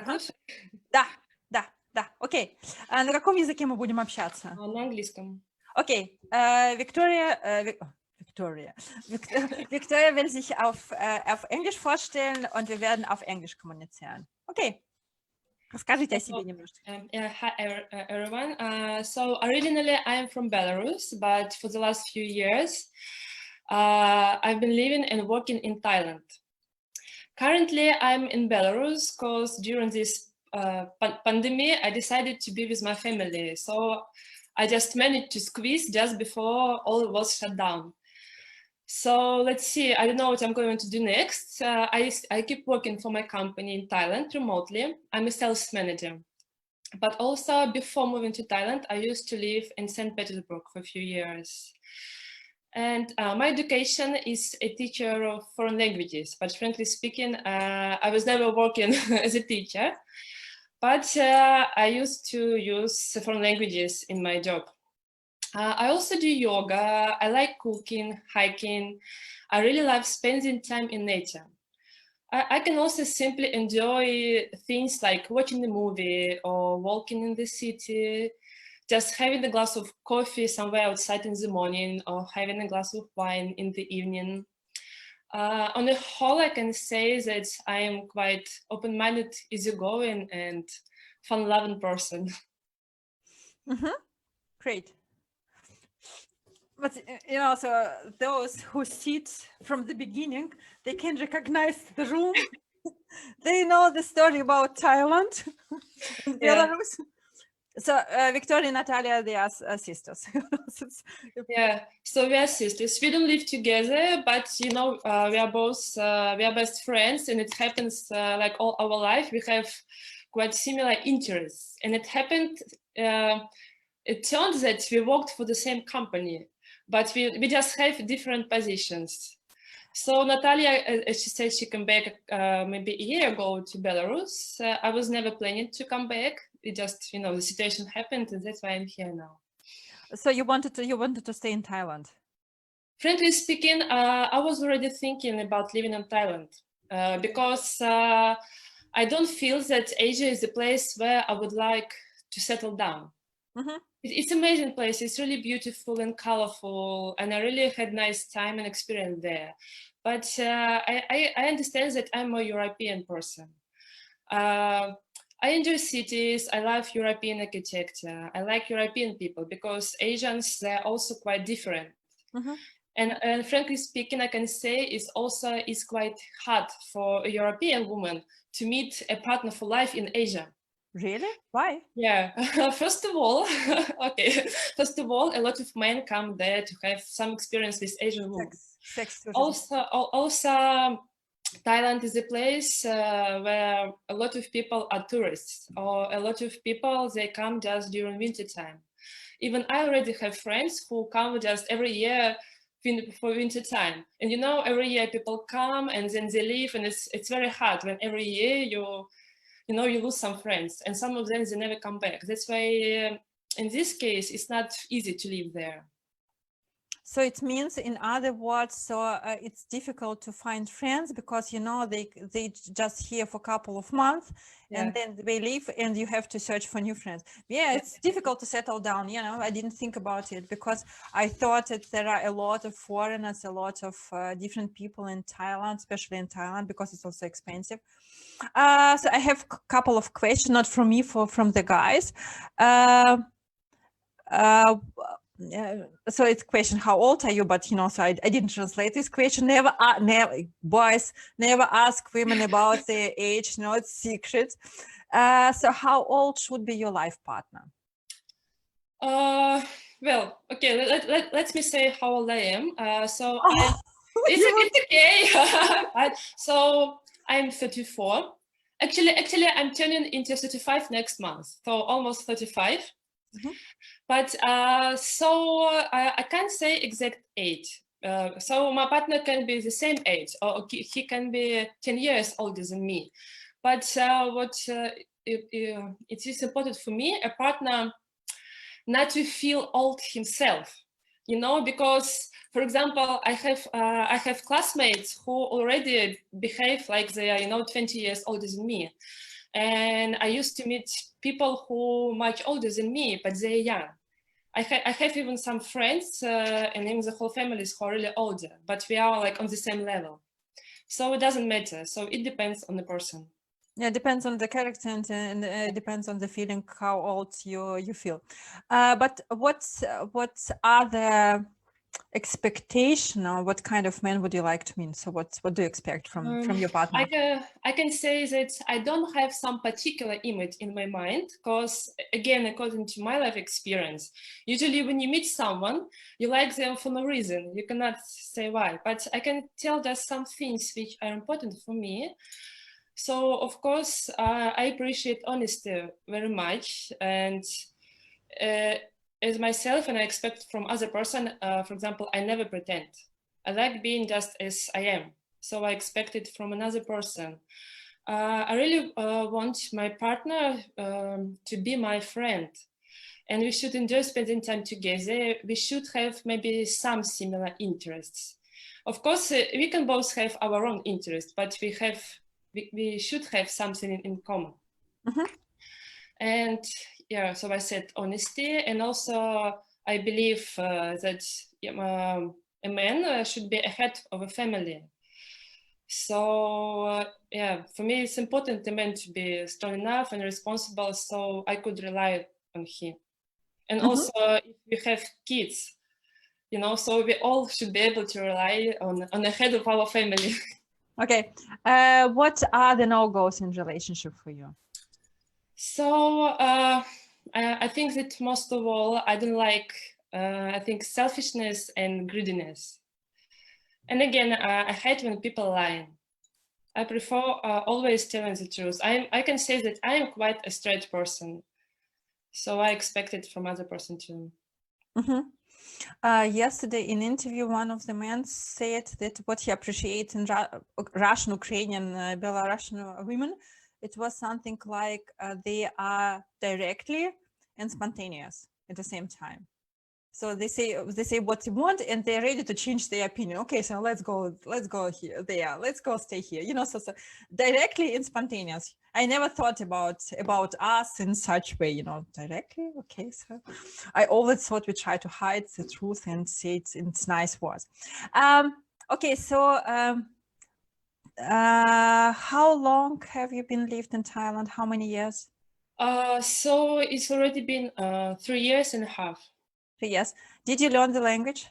Так лучше? Да, да, окей. На каком языке мы будем общаться? На английском. Okay, Victoria will sich auf Englisch vorstellen und wir werden auf Englisch kommunizieren. Okay, расскажите о себе немножко. Hi everyone. So originally I'm from Belarus, but for the last few years I've been living and working in Thailand. Currently I'm in Belarus because during this pandemic I decided to be with my family. So I just managed to squeeze just before all was shut down. So let's see, I don't know what I'm going to do next. I keep working for my company in Thailand remotely. I'm a sales manager. But also before moving to Thailand, I used to live in St. Petersburg for a few years. And my education is a teacher of foreign languages, but frankly speaking, I was never working as a teacher. But I used to use foreign languages in my job. I also do yoga. I like cooking, hiking. I really love spending time in nature. I can also simply enjoy things like watching a movie or walking in the city, just having a glass of coffee somewhere outside in the morning or having a glass of wine in the evening. On the whole, I can say that I am quite open-minded, easygoing, and fun-loving person. Great. But you know, so those who sit from the beginning, they can recognize the room. They know the story about Thailand, Belarus. So Victoria and Natalia, they are sisters. Yeah, so we are sisters. We don't live together, but you know, we are best friends, and it happens like all our life. We have quite similar interests, and it happened. It turns that we worked for the same company, but we just have different positions. So Natalia, as she said, she came back maybe a year ago to Belarus. I was never planning to come back. It just, you know, the situation happened, and that's why I'm here now. So you wanted to stay in Thailand? Frankly speaking, I was already thinking about living in Thailand because I don't feel that Asia is a place where I would like to settle down. It's an amazing place. It's really beautiful and colorful, and I really had nice time and experience there. But I understand that I'm a European person. I enjoy cities. I love European architecture. I like European people because Asians, they're also quite different. And frankly speaking, I can say it's quite hard for a European woman to meet a partner for life in Asia. Really? Why? Yeah, first of all, a lot of men come there to have some experience with Asian women. Sex also, Thailand is a place where a lot of people are tourists, or a lot of people, they come just during winter time. Even I already have friends who come just every year for winter time. And you know, every year people come and then they leave, and it's very hard when every year you lose some friends, and some of them, they never come back. That's why in this case, it's not easy to live there. So it means, in other words, it's difficult to find friends because, you know, they just here for a couple of months and then they leave and you have to search for new friends. Yeah, it's difficult to settle down. You know, I didn't think about it because I thought that there are a lot of foreigners, a lot of different people in Thailand, especially in Thailand, because it's also expensive. So I have a couple of questions, not from me, from the guys. So it's a question, how old are you? But, you know, so I didn't translate this question. Never, boys never ask women about their age. No, it's secret. So how old should be your life partner? Well, okay, let me say how old I am. It's okay. So I'm 34. Actually, I'm turning into 35 next month, so almost 35. But I can't say exact age. So my partner can be the same age, or he can be 10 years older than me. But it is important for me, a partner, not to feel old himself, you know, because, for example, I have classmates who already behave like they are, you know, 20 years older than me. And I used to meet people who much older than me, but they're young. I have even some friends and even the whole families who are really older, but we are like on the same level. So it doesn't matter. So it depends on the person. Yeah, it depends on the character and depends on the feeling how old you feel. But what are the expectation, or what kind of man would you like to meet? So what do you expect from your partner? I can say that I don't have some particular image in my mind, because again, according to my life experience, usually when you meet someone, you like them for no reason. You cannot say why, but I can tell just some things which are important for me. So of course, I appreciate honesty very much, and as myself, and I expect from other person, for example, I never pretend. I like being just as I am. So I expect it from another person. I really want my partner to be my friend, and we should enjoy spending time together. We should have maybe some similar interests. Of course, we can both have our own interests, but we should have something in common. Mm-hmm. And yeah, so I said honesty, and also I believe that a man should be a head of a family. So yeah, for me it's important the man to be strong enough and responsible, so I could rely on him. And also, if we have kids, you know, so we all should be able to rely on the head of our family. Okay. What are the no-goes in relationship for you? So I think that most of all, I don't like, I think, selfishness and greediness. And again, I hate when people lie. I prefer always telling the truth. I can say that I am quite a straight person. So I expect it from other person too. Yesterday in interview, one of the men said that what he appreciates in Russian, Ukrainian, Belarusian women, it was something like they are directly and spontaneous at the same time. So they say what they want, and they're ready to change their opinion. Okay, so let's go here, there, let's go stay here. You know, so directly and spontaneous. I never thought about us in such way. You know, directly. Okay, so I always thought we try to hide the truth and say it's nice words. Okay, so how long have you been lived in Thailand? How many years? So it's already been 3 years and a half. 3 years. Did you learn the language?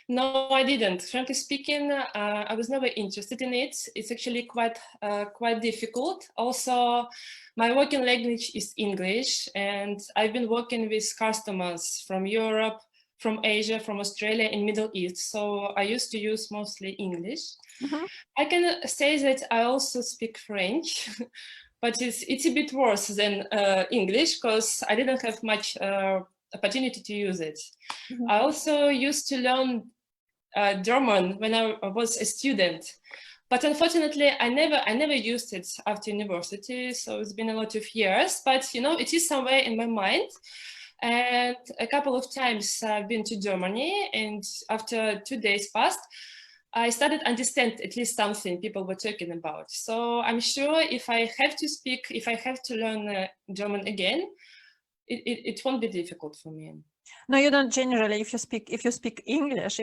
No, I didn't. Frankly speaking, I was never interested in it. It's actually quite difficult. Also, my working language is English, and I've been working with customers from Europe, from Asia, from Australia, and Middle East. So I used to use mostly English. I can say that I also speak French, but it's a bit worse than English, because I didn't have much opportunity to use it. I also used to learn German when I was a student, but unfortunately I never used it after university, so it's been a lot of years, but you know, it is somewhere in my mind. And a couple of times I've been to Germany, and after 2 days passed, I started to understand at least something people were talking about. So I'm sure if I have to learn German again, it won't be difficult for me. No, you don't generally. If you speak English,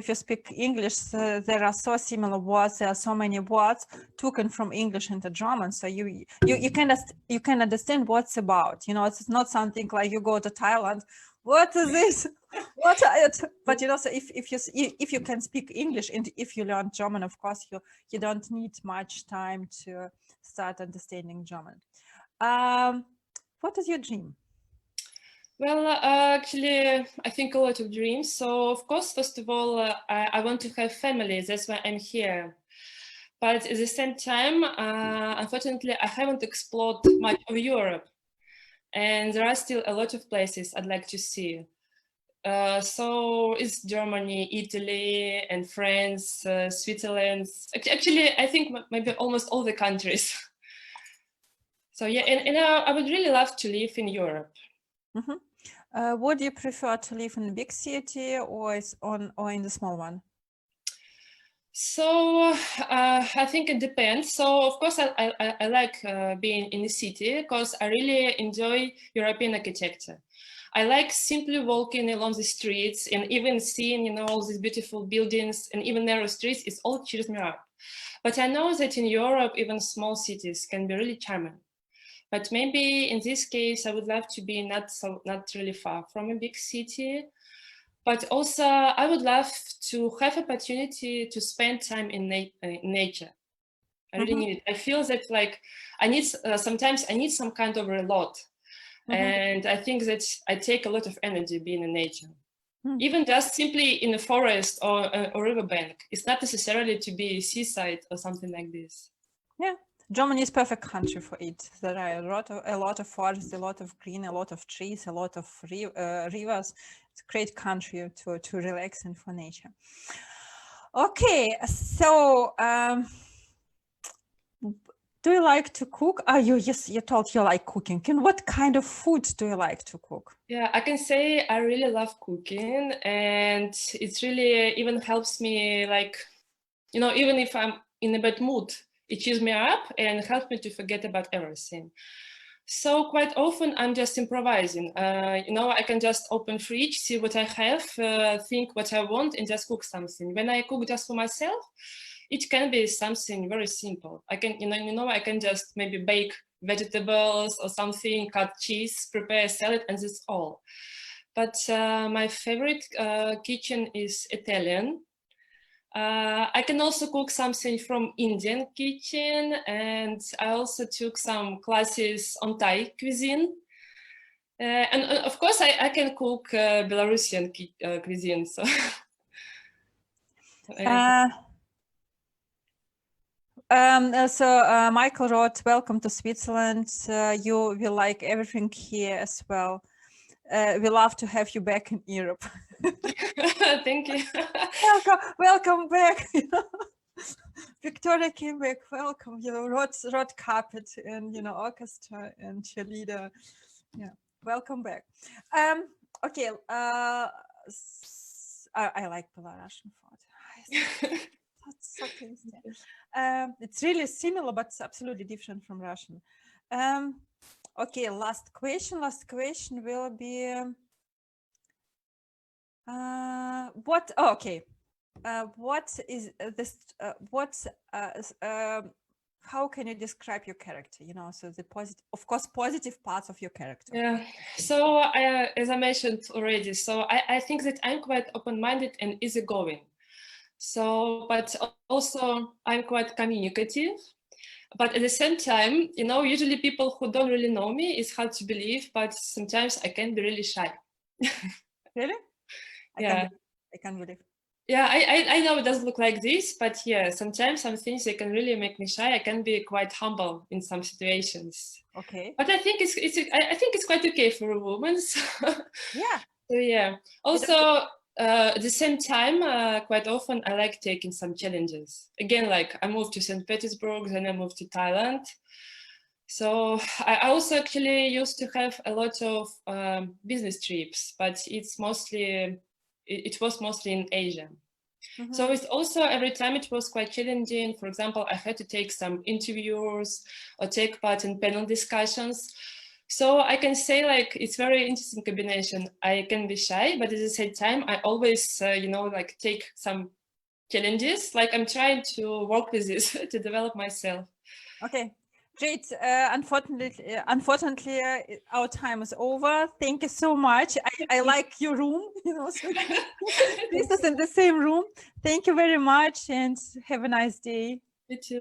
there are so similar words. There are so many words taken from English into German. So you can understand what's about. You know, it's not something like you go to Thailand. What is this? What are it? But you know, so if you can speak English and if you learn German, of course, you don't need much time to start understanding German. What is your dream? Well, actually, I think a lot of dreams. So, of course, first of all, I want to have family. That's why I'm here. But at the same time, unfortunately, I haven't explored much of Europe. And there are still a lot of places I'd like to see. So it's Germany, Italy, and France, Switzerland. Actually, I think maybe almost all the countries. So yeah, and I would really love to live in Europe. Would you prefer to live in a big city or in the small one? So I think it depends. So of course I like being in the city because I really enjoy European architecture. I like simply walking along the streets and even seeing, you know, all these beautiful buildings and even narrow streets. It all cheers me up. But I know that in Europe, even small cities can be really charming. But maybe in this case, I would love to be not really far from a big city. But also, I would love to have opportunity to spend time in nature. I really need it. I feel that like I need sometimes I need some kind of a lot, and I think that I take a lot of energy being in nature. Even just simply in a forest or a riverbank. It's not necessarily to be a seaside or something like this. Yeah, Germany is perfect country for it. There are a lot of forests, a lot of green, a lot of trees, a lot of rivers. It's a great country to relax and for nature. Okay, so do you like to cook? Yes, you told you like cooking. And what kind of food do you like to cook? Yeah, I can say I really love cooking, and it's really even helps me, like, you know, even if I'm in a bad mood, it cheers me up and helps me to forget about everything. So quite often I'm just improvising. You know, I can just open fridge, see what I have, think what I want, and just cook something. When I cook just for myself, it can be something very simple. I can, I can just maybe bake vegetables or something, cut cheese, prepare a salad, and that's all. But my favorite kitchen is Italian. I can also cook something from Indian kitchen, and I also took some classes on Thai cuisine. And of course, I can cook Belarusian cuisine. So, Michael wrote, "Welcome to Switzerland. You will like everything here as well. We love to have you back in Europe." Thank you. Welcome back. Victoria came back. Welcome. Red carpet and orchestra and cheerleader. Yeah, welcome back. Okay. I like Belarusian food. That's so tasty. It's really similar, but it's absolutely different from Russian. Okay, last question. Last question will be what? Oh, okay. What is this? How can you describe your character? So the positive, of course, positive parts of your character. Yeah. So as I mentioned already, so I think that I'm quite open-minded and easygoing. So, but also I'm quite communicative. But at the same time, usually people who don't really know me, it's hard to believe, but sometimes I can be really shy. Really? Yeah. I can't believe. Yeah, I know it doesn't look like this, but yeah, sometimes some things they can really make me shy. I can be quite humble in some situations. Okay. But I think it's quite okay for a woman. So, yeah. So yeah. Also, at the same time, quite often I like taking some challenges. Again, like I moved to St. Petersburg, then I moved to Thailand. So I also actually used to have a lot of business trips, but it was mostly in Asia. So it's also every time it was quite challenging. For example, I had to take some interviews or take part in panel discussions. So I can say like it's very interesting combination. I can be shy, but at the same time, I always, like take some challenges. Like I'm trying to work with this to develop myself. Okay. Great. Unfortunately, our time is over. Thank you so much. I like your room. So this is in the same room. Thank you very much, and have a nice day. You too.